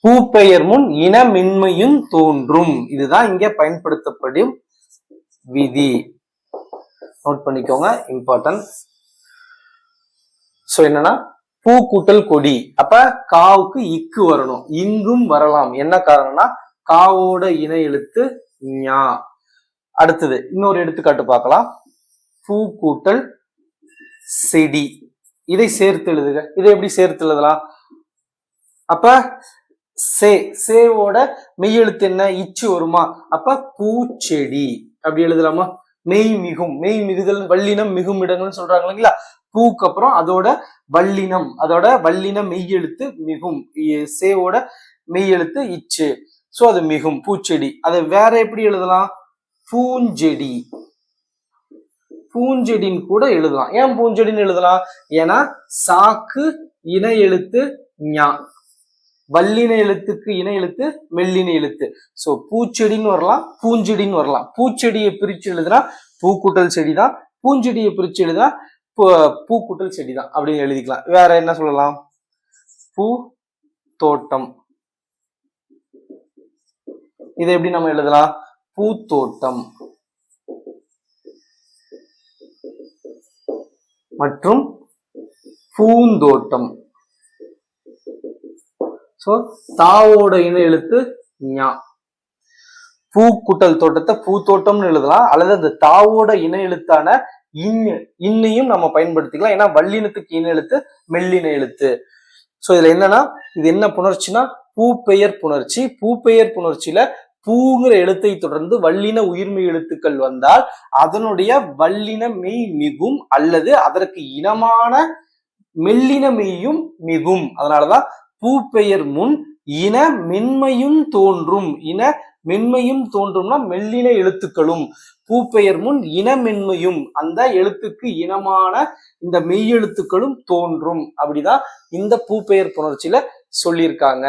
பூப்பெயர் முன் இனமின்மையும் தோன்றும். இதுதான் இங்க பயன்படுத்தப்படும் விதி. நோட் பண்ணிக்கோங்க, இம்பார்ட்டன்ட். சோ என்னன்னா பூ கூட்டல் கொடி, அப்ப காவுக்கு இக்கு வரணும், இங்கும் வரலாம். என்ன காரணம்னா காவோட இணை எழுத்து ஞா. அடுத்தது இன்னொரு எடுத்துக்காட்டு பார்க்கலாம். பூ கூட்டல் செடி, இதை சேர்த்து எழுதுக. இதை எப்படி சேர்த்து எழுதலாம்? அப்ப சேவோட மெய் எழுத்து என்ன? இச்சு வருமா? அப்ப பூச்செடி அப்படி எழுதலாமா? மெய் மிகும், மெய் மிகுதல் வல்லினம் மிகும் இடங்கள்னு சொல்றாங்க இல்லைங்களா? பூக்கு அப்புறம் அதோட வல்லினம் மெய் எழுத்து மிகும், சேவோட மெய் எழுத்து இச்சு, சோ அது மிகும், பூச்செடி. அதை வேற எப்படி எழுதலாம்? பூஞ்செடி, பூஞ்செடின்னு கூட எழுதலாம். ஏன் பூஞ்செடின்னு எழுதலாம்? ஏன்னா சாக்கு இணை எழுத்து ஞா, வல்லின எழுத்துக்கு இணை எழுத்து மெல்லின எழுத்து. சோ பூச்செடின்னு வரலாம், பூஞ்செடின்னு வரலாம். பூச்செடியை பிரிச்சு எழுதுனா பூக்கூட்டல் செடி தான், பூஞ்செடியை பிரிச்சு எழுதுனா பூக்கூட்டல் செடி தான் அப்படின்னு எழுதிக்கலாம். வேற என்ன சொல்லலாம்? பூ தோட்டம், இதை எப்படி நம்ம எழுதலாம்? பூத்தோட்டம் மற்றும் பூந்தோட்டம். சோ தாவோட இணை எழுத்து ஞா, பூக்கூட்டல் தோட்டத்தை பூத்தோட்டம்னு எழுதலாம், அல்லது அந்த தாவோட இணை எழுத்தான இன்னையும் நம்ம பயன்படுத்திக்கலாம். ஏன்னா வல்லினத்துக்கு இணை எழுத்து மெல்லின எழுத்து. சோ இதுல என்னன்னா, இது என்ன புணர்ச்சினா பூப்பெயர் புணர்ச்சி. பூப்பெயர் புணர்ச்சியில பூங்கிற எழுத்தை தொடர்ந்து வல்லின உயிர்மெய் எழுத்துக்கள் வந்தால் அதனுடைய வல்லின மெய் மிகும், அல்லது அதற்கு இனமான மெல்லின மெய்யும் மிகும். அதனாலதான் பூப்பெயர் முன் இன மென்மையும் தோன்றும். இன மென்மையும் தோன்றும்னா மெல்லின எழுத்துக்களும், பூப்பெயர் முன் இன மென்மையும், அந்த எழுத்துக்கு இனமான இந்த மெய் எழுத்துக்களும் தோன்றும். அப்படிதான் இந்த பூப்பெயர் புணர்ச்சியில சொல்லியிருக்காங்க.